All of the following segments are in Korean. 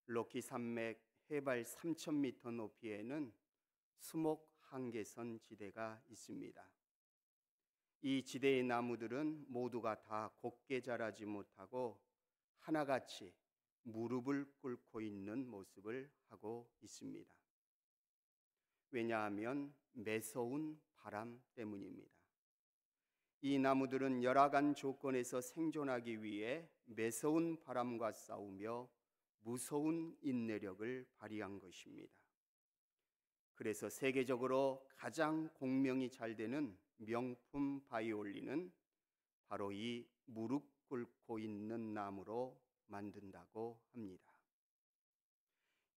로키 산맥 해발 3,000m 높이에는 수목 한계선 지대가 있습니다. 이 지대의 나무들은 모두가 다 곱게 자라지 못하고 하나같이 무릎을 꿇고 있는 모습을 하고 있습니다. 왜냐하면 매서운 바람 때문입니다. 이 나무들은 열악한 조건에서 생존하기 위해 매서운 바람과 싸우며 무서운 인내력을 발휘한 것입니다. 그래서 세계적으로 가장 공명이 잘 되는 명품 바이올린은 바로 이 무릎 꿇고 있는 나무로 만든다고 합니다.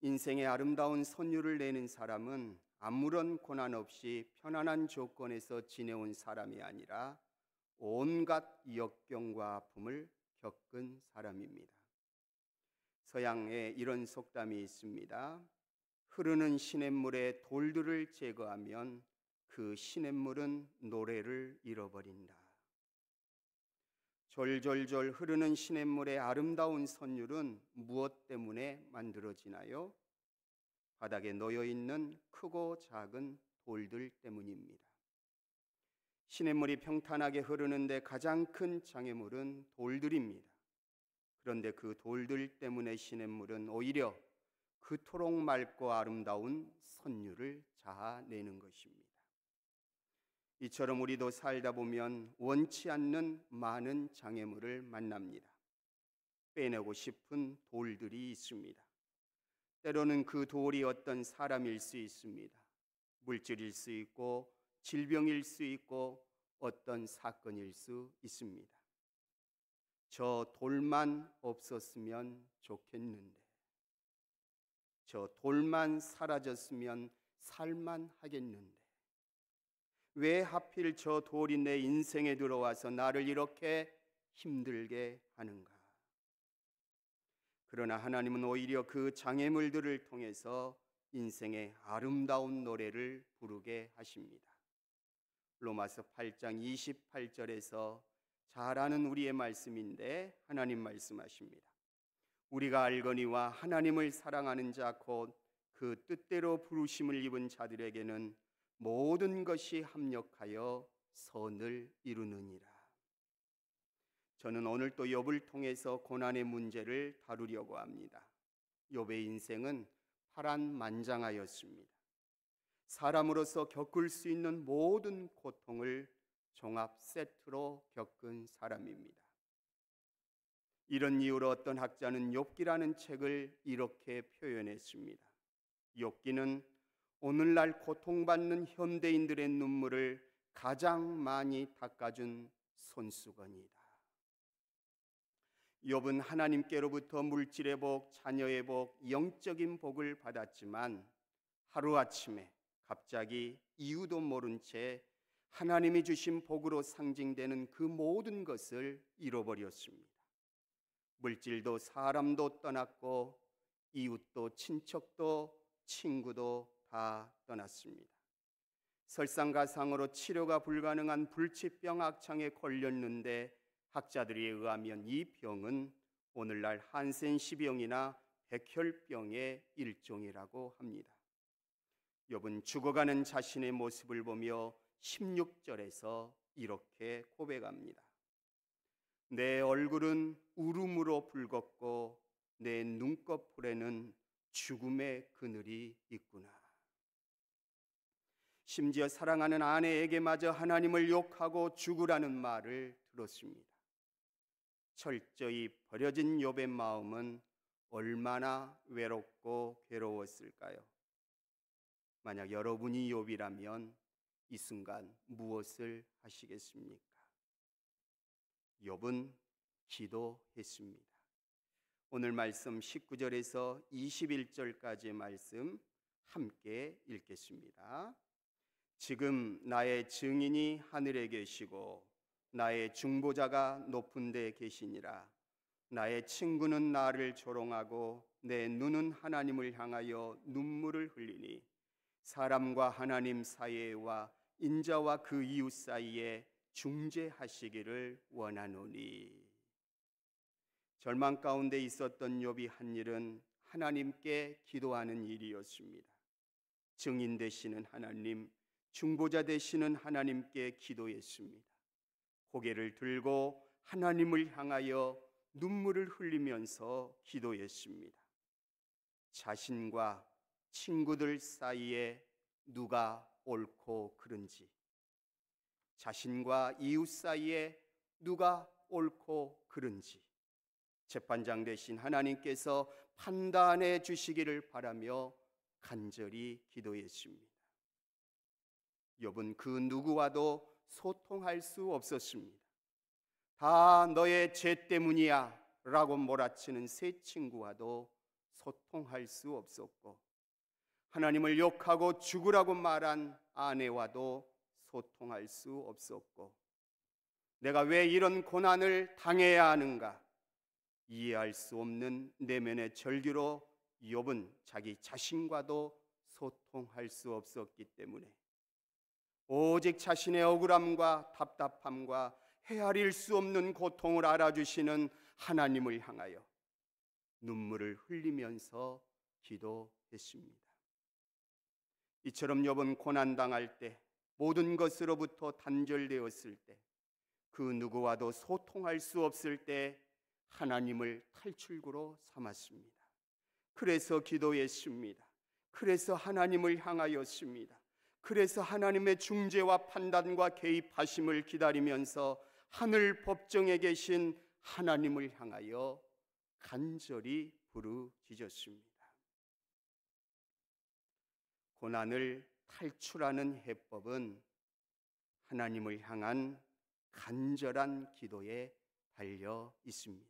인생의 아름다운 선율을 내는 사람은 아무런 고난 없이 편안한 조건에서 지내온 사람이 아니라 온갖 역경과 아픔을 겪은 사람입니다. 서양에 이런 속담이 있습니다. 흐르는 시냇물에 돌들을 제거하면 그 시냇물은 노래를 잃어버린다. 졸졸졸 흐르는 시냇물의 아름다운 선율은 무엇 때문에 만들어지나요? 바닥에 놓여있는 크고 작은 돌들 때문입니다. 시냇물이 평탄하게 흐르는데 가장 큰 장애물은 돌들입니다. 그런데 그 돌들 때문에 시냇물은 오히려 그토록 맑고 아름다운 선율을 자아내는 것입니다. 이처럼 우리도 살다 보면 원치 않는 많은 장애물을 만납니다. 빼내고 싶은 돌들이 있습니다. 때로는 그 돌이 어떤 사람일 수 있습니다. 물질일 수 있고 질병일 수 있고 어떤 사건일 수 있습니다. 저 돌만 없었으면 좋겠는데, 저 돌만 사라졌으면 살만 하겠는데, 왜 하필 저 돌이 내 인생에 들어와서 나를 이렇게 힘들게 하는가? 그러나 하나님은 오히려 그 장애물들을 통해서 인생의 아름다운 노래를 부르게 하십니다. 로마서 8장 28절에서 잘 아는 우리의 말씀인데 하나님 말씀하십니다. 우리가 알거니와 하나님을 사랑하는 자 곧 그 뜻대로 부르심을 입은 자들에게는 모든 것이 합력하여 선을 이루느니라. 저는 오늘 또 욥을 통해서 고난의 문제를 다루려고 합니다. 욥의 인생은 파란만장하였습니다. 사람으로서 겪을 수 있는 모든 고통을 종합 세트로 겪은 사람입니다. 이런 이유로 어떤 학자는 욥기라는 책을 이렇게 표현했습니다. 욥기는 오늘날 고통받는 현대인들의 눈물을 가장 많이 닦아준 손수건이다. 욥은 하나님께로부터 물질의 복, 자녀의 복, 영적인 복을 받았지만 하루아침에 갑자기 이유도 모른 채 하나님이 주신 복으로 상징되는 그 모든 것을 잃어버렸습니다. 물질도 사람도 떠났고 이웃도 친척도 친구도 다 떠났습니다. 설상가상으로 치료가 불가능한 불치병 악창에 걸렸는데 학자들에 의하면 이 병은 오늘날 한센시병이나 백혈병의 일종이라고 합니다. 욥은 죽어가는 자신의 모습을 보며 16절에서 이렇게 고백합니다. 내 얼굴은 울음으로 붉었고 내 눈꺼풀에는 죽음의 그늘이 있구나. 심지어 사랑하는 아내에게마저 하나님을 욕하고 죽으라는 말을 들었습니다. 철저히 버려진 욥의 마음은 얼마나 외롭고 괴로웠을까요? 만약 여러분이 욥이라면 이 순간 무엇을 하시겠습니까? 욥은 기도했습니다. 오늘 말씀 19절에서 21절까지의 말씀 함께 읽겠습니다. 지금 나의 증인이 하늘에 계시고 나의 중보자가 높은 데 계시니라. 나의 친구는 나를 조롱하고 내 눈은 하나님을 향하여 눈물을 흘리니 사람과 하나님 사이와 인자와 그 이웃 사이에 중재하시기를 원하노니. 절망 가운데 있었던 욥이 한 일은 하나님께 기도하는 일이었습니다. 증인 되시는 하나님, 중보자 되시는 하나님께 기도했습니다. 고개를 들고 하나님을 향하여 눈물을 흘리면서 기도했습니다. 자신과 친구들 사이에 누가 옳고 그른지, 자신과 이웃 사이에 누가 옳고 그른지 재판장 되신 하나님께서 판단해 주시기를 바라며 간절히 기도했습니다. 욥은 그 누구와도 소통할 수 없었습니다. 다 너의 죄 때문이야 라고 몰아치는 세 친구와도 소통할 수 없었고, 하나님을 욕하고 죽으라고 말한 아내와도 소통할 수 없었고, 내가 왜 이런 고난을 당해야 하는가 이해할 수 없는 내면의 절규로 욥은 자기 자신과도 소통할 수 없었기 때문에 오직 자신의 억울함과 답답함과 헤아릴 수 없는 고통을 알아주시는 하나님을 향하여 눈물을 흘리면서 기도했습니다. 이처럼 욥은 고난당할 때, 모든 것으로부터 단절되었을 때, 그 누구와도 소통할 수 없을 때 하나님을 탈출구로 삼았습니다. 그래서 기도했습니다. 그래서 하나님을 향하였습니다. 그래서 하나님의 중재와 판단과 개입하심을 기다리면서 하늘 법정에 계신 하나님을 향하여 간절히 부르짖었습니다. 고난을 탈출하는 해법은 하나님을 향한 간절한 기도에 달려 있습니다.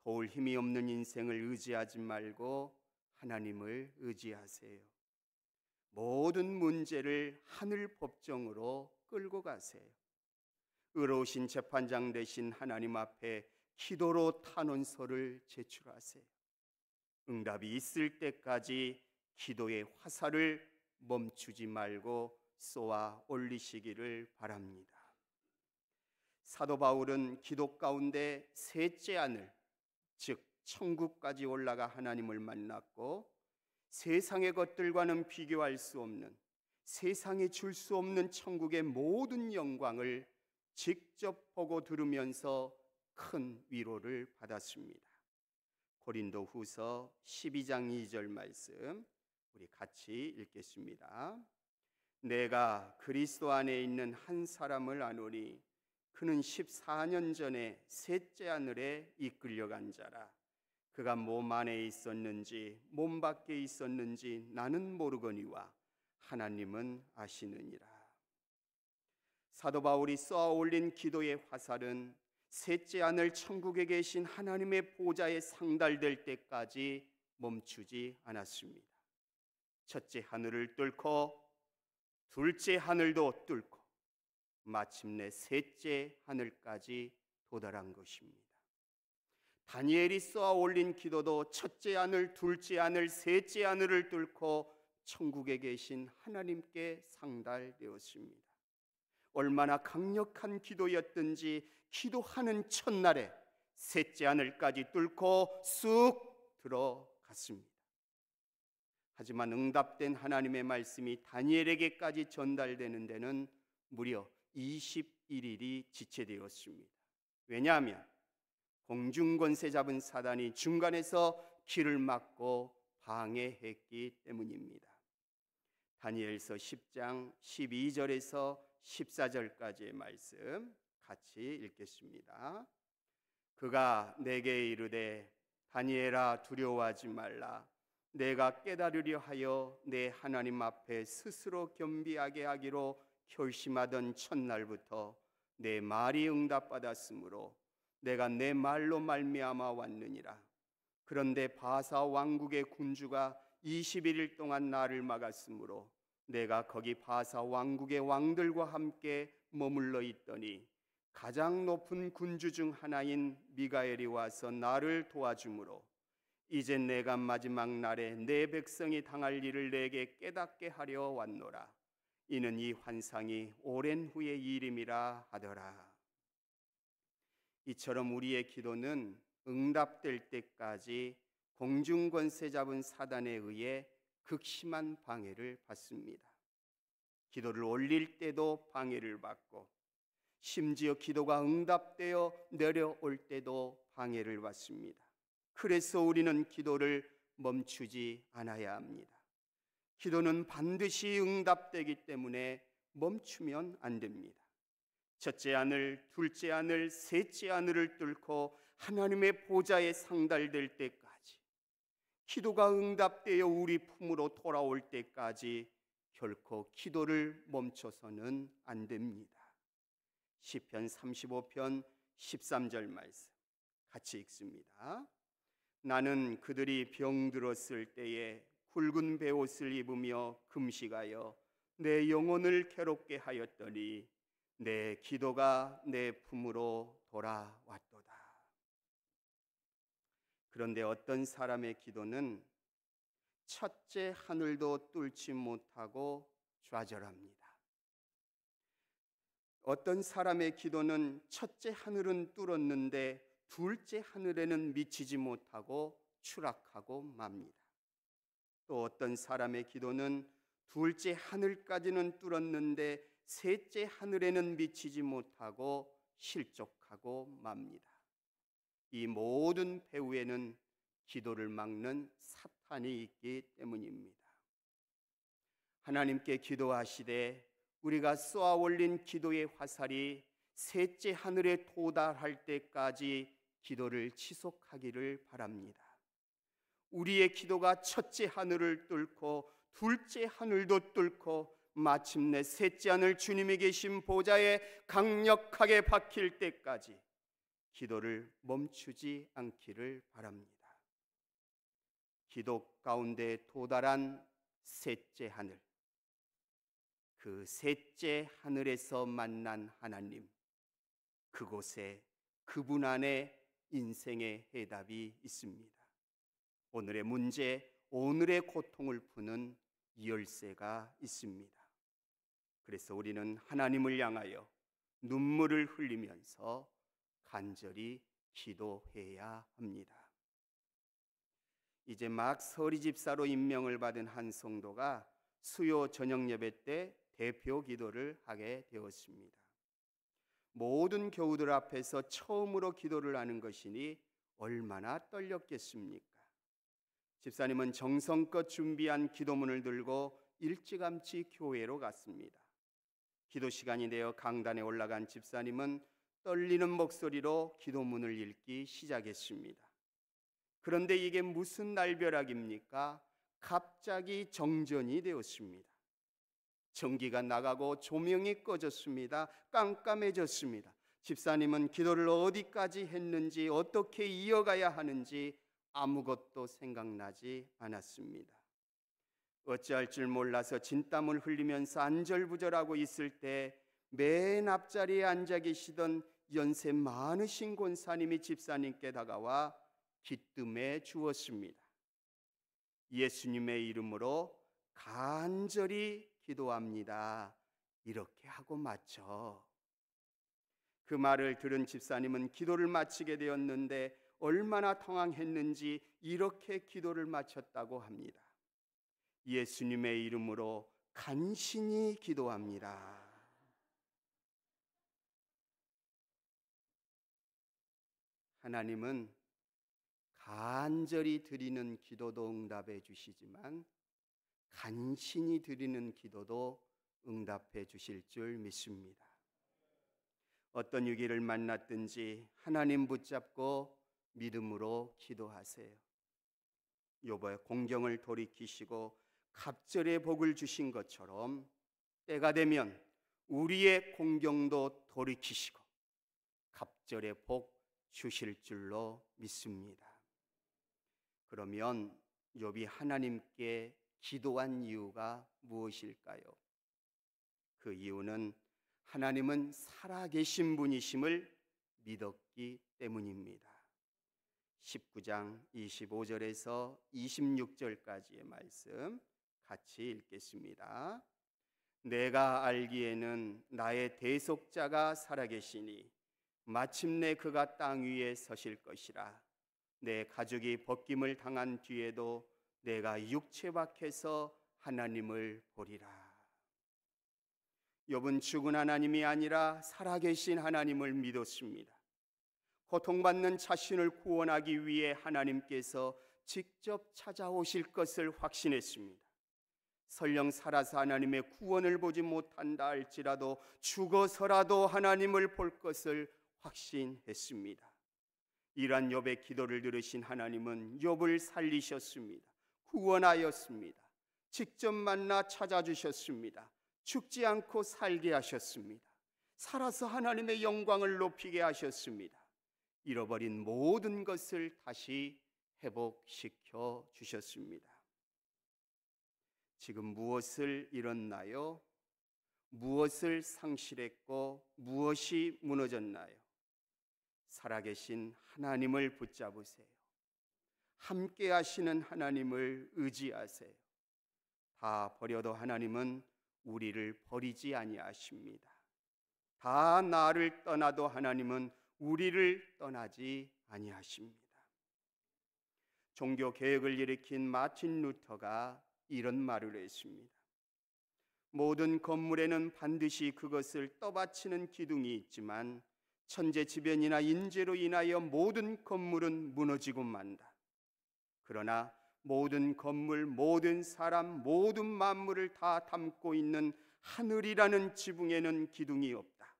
도울 힘이 없는 인생을 의지하지 말고 하나님을 의지하세요. 모든 문제를 하늘 법정으로 끌고 가세요. 의로우신 재판장 되신 하나님 앞에 기도로 탄원서를 제출하세요. 응답이 있을 때까지 기도의 화살을 멈추지 말고 쏘아 올리시기를 바랍니다. 사도 바울은 기도 가운데 셋째 하늘, 즉 천국까지 올라가 하나님을 만났고, 세상의 것들과는 비교할 수 없는, 세상에 줄 수 없는 천국의 모든 영광을 직접 보고 들으면서 큰 위로를 받았습니다. 고린도 후서 12장 2절 말씀 우리 같이 읽겠습니다. 내가 그리스도 안에 있는 한 사람을 아노니 그는 14년 전에 셋째 하늘에 이끌려간 자라. 그가 몸 안에 있었는지 몸 밖에 있었는지 나는 모르거니와 하나님은 아시느니라. 사도 바울이 쏘아 올린 기도의 화살은 셋째 하늘 천국에 계신 하나님의 보좌에 상달될 때까지 멈추지 않았습니다. 첫째 하늘을 뚫고 둘째 하늘도 뚫고 마침내 셋째 하늘까지 도달한 것입니다. 다니엘이 쏘아 올린 기도도 첫째 하늘, 둘째 하늘, 셋째 하늘을 뚫고 천국에 계신 하나님께 상달되었습니다. 얼마나 강력한 기도였든지 기도하는 첫날에 셋째 하늘까지 뚫고 쑥 들어갔습니다. 하지만 응답된 하나님의 말씀이 다니엘에게까지 전달되는 데는 무려 21일이 지체되었습니다. 왜냐하면 공중권세 잡은 사단이 중간에서 길을 막고 방해했기 때문입니다. 다니엘서 10장 12절에서 14절까지의 말씀 같이 읽겠습니다. 그가 내게 이르되 다니엘아 두려워하지 말라. 내가 깨달으려 하여 내 하나님 앞에 스스로 겸비하게 하기로 결심하던 첫날부터 내 말이 응답받았으므로 내가 내 말로 말미암아 왔느니라. 그런데 바사 왕국의 군주가 21일 동안 나를 막았으므로 내가 거기 바사 왕국의 왕들과 함께 머물러 있더니 가장 높은 군주 중 하나인 미가엘이 와서 나를 도와주므로 이제 내가 마지막 날에 내 백성이 당할 일을 내게 깨닫게 하려 왔노라. 이는 이 환상이 오랜 후의 일임이라 하더라. 이처럼 우리의 기도는 응답될 때까지 공중 권세 잡은 사단에 의해 극심한 방해를 받습니다. 기도를 올릴 때도 방해를 받고 심지어 기도가 응답되어 내려올 때도 방해를 받습니다. 그래서 우리는 기도를 멈추지 않아야 합니다. 기도는 반드시 응답되기 때문에 멈추면 안 됩니다. 첫째 하늘, 둘째 하늘, 셋째 하늘을 뚫고 하나님의 보좌에 상달될 때까지, 기도가 응답되어 우리 품으로 돌아올 때까지 결코 기도를 멈춰서는 안 됩니다. 시편 35편 13절 말씀 같이 읽습니다. 나는 그들이 병들었을 때에 굵은 베옷을 입으며 금식하여 내 영혼을 괴롭게 하였더니 내 기도가 내 품으로 돌아왔도다. 그런데 어떤 사람의 기도는 첫째 하늘도 뚫지 못하고 좌절합니다. 어떤 사람의 기도는 첫째 하늘은 뚫었는데 둘째 하늘에는 미치지 못하고 추락하고 맙니다. 또 어떤 사람의 기도는 둘째 하늘까지는 뚫었는데 셋째 하늘에는 미치지 못하고 실족하고 맙니다. 이 모든 배후에는 기도를 막는 사탄이 있기 때문입니다. 하나님께 기도하시되 우리가 쏘아 올린 기도의 화살이 셋째 하늘에 도달할 때까지 기도를 지속하기를 바랍니다. 우리의 기도가 첫째 하늘을 뚫고 둘째 하늘도 뚫고 마침내 셋째 하늘 주님이 계신 보좌에 강력하게 박힐 때까지 기도를 멈추지 않기를 바랍니다. 기도 가운데 도달한 셋째 하늘, 그 셋째 하늘에서 만난 하나님, 그곳에 그분 안에 인생의 해답이 있습니다. 오늘의 문제, 오늘의 고통을 푸는 열쇠가 있습니다. 그래서 우리는 하나님을 향하여 눈물을 흘리면서 간절히 기도해야 합니다. 이제 막 서리 집사로 임명을 받은 한 성도가 수요 저녁 예배 때 대표 기도를 하게 되었습니다. 모든 교우들 앞에서 처음으로 기도를 하는 것이니 얼마나 떨렸겠습니까? 집사님은 정성껏 준비한 기도문을 들고 일찌감치 교회로 갔습니다. 기도 시간이 되어 강단에 올라간 집사님은 떨리는 목소리로 기도문을 읽기 시작했습니다. 그런데 이게 무슨 날벼락입니까? 갑자기 정전이 되었습니다. 전기가 나가고 조명이 꺼졌습니다. 깜깜해졌습니다. 집사님은 기도를 어디까지 했는지, 어떻게 이어가야 하는지 아무것도 생각나지 않았습니다. 어찌할 줄 몰라서 진땀을 흘리면서 안절부절하고 있을 때 맨 앞자리에 앉아 계시던 연세 많으신 권사님이 집사님께 다가와 기뜸해 주었습니다. 예수님의 이름으로 간절히 기도합니다. 이렇게 하고 마쳐. 그 말을 들은 집사님은 기도를 마치게 되었는데 얼마나 당황했는지 이렇게 기도를 마쳤다고 합니다. 예수님의 이름으로 간신히 기도합니다. 하나님은 간절히 드리는 기도도 응답해 주시지만 간신히 드리는 기도도 응답해 주실 줄 믿습니다. 어떤 위기를 만났든지 하나님 붙잡고 믿음으로 기도하세요. 욥의 공경을 돌이키시고 갑절의 복을 주신 것처럼 때가 되면 우리의 공경도 돌이키시고 갑절의 복 주실 줄로 믿습니다. 그러면 욥이 하나님께 기도한 이유가 무엇일까요? 그 이유는 하나님은 살아계신 분이심을 믿었기 때문입니다. 19장 25절에서 26절까지의 말씀 같이 읽겠습니다. 내가 알기에는 나의 대속자가 살아계시니 마침내 그가 땅 위에 서실 것이라. 내 가족이 벗김을 당한 뒤에도 내가 육체 밖에서 하나님을 보리라. 욥은 죽은 하나님이 아니라 살아계신 하나님을 믿었습니다. 고통받는 자신을 구원하기 위해 하나님께서 직접 찾아오실 것을 확신했습니다. 설령 살아서 하나님의 구원을 보지 못한다 할지라도 죽어서라도 하나님을 볼 것을 확신했습니다. 이러한 욥의 기도를 들으신 하나님은 욥을 살리셨습니다. 구원하였습니다. 직접 만나 찾아주셨습니다. 죽지 않고 살게 하셨습니다. 살아서 하나님의 영광을 높이게 하셨습니다. 잃어버린 모든 것을 다시 회복시켜 주셨습니다. 지금 무엇을 잃었나요? 무엇을 상실했고 무엇이 무너졌나요? 살아계신 하나님을 붙잡으세요. 함께 하시는 하나님을 의지하세요. 다 버려도 하나님은 우리를 버리지 아니하십니다. 다 나를 떠나도 하나님은 우리를 떠나지 아니하십니다. 종교 개혁을 일으킨 마틴 루터가 이런 말을 했습니다. 모든 건물에는 반드시 그것을 떠받치는 기둥이 있지만 천재지변이나 인재로 인하여 모든 건물은 무너지고 만다. 그러나 모든 건물, 모든 사람, 모든 만물을 다 담고 있는 하늘이라는 지붕에는 기둥이 없다.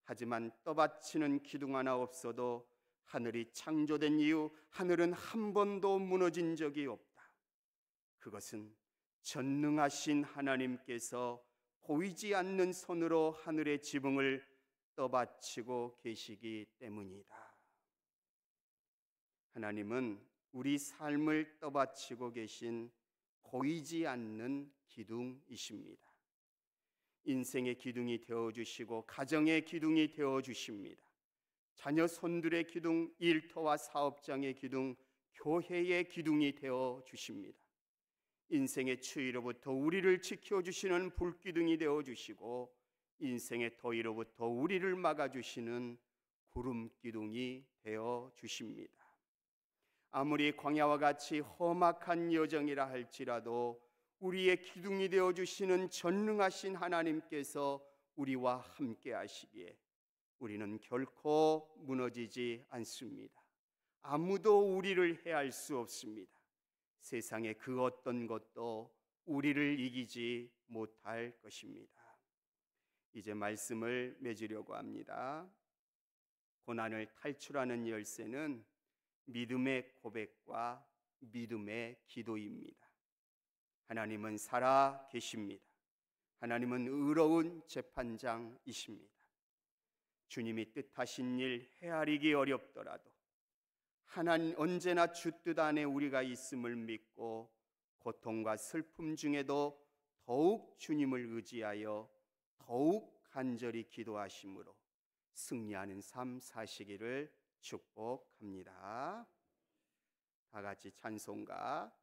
하지만 떠받치는 기둥 하나 없어도 하늘이 창조된 이후 하늘은 한 번도 무너진 적이 없다. 그것은 전능하신 하나님께서 보이지 않는 손으로 하늘의 지붕을 떠받치고 계시기 때문이다. 하나님은 우리 삶을 떠받치고 계신 보이지 않는 기둥이십니다. 인생의 기둥이 되어주시고 가정의 기둥이 되어주십니다. 자녀 손들의 기둥, 일터와 사업장의 기둥, 교회의 기둥이 되어주십니다. 인생의 추위로부터 우리를 지켜주시는 불기둥이 되어주시고 인생의 더위로부터 우리를 막아주시는 구름기둥이 되어주십니다. 아무리 광야와 같이 험악한 여정이라 할지라도 우리의 기둥이 되어주시는 전능하신 하나님께서 우리와 함께 하시기에 우리는 결코 무너지지 않습니다. 아무도 우리를 해할 수 없습니다. 세상의 그 어떤 것도 우리를 이기지 못할 것입니다. 이제 말씀을 맺으려고 합니다. 고난을 탈출하는 열쇠는 믿음의 고백과 믿음의 기도입니다. 하나님은 살아 계십니다. 하나님은 의로운 재판장이십니다. 주님이 뜻하신 일 헤아리기 어렵더라도 하나님 언제나 주 뜻 안에 우리가 있음을 믿고 고통과 슬픔 중에도 더욱 주님을 의지하여 더욱 간절히 기도하심으로 승리하는 삶 사시기를 축복합니다. 다 같이 찬송가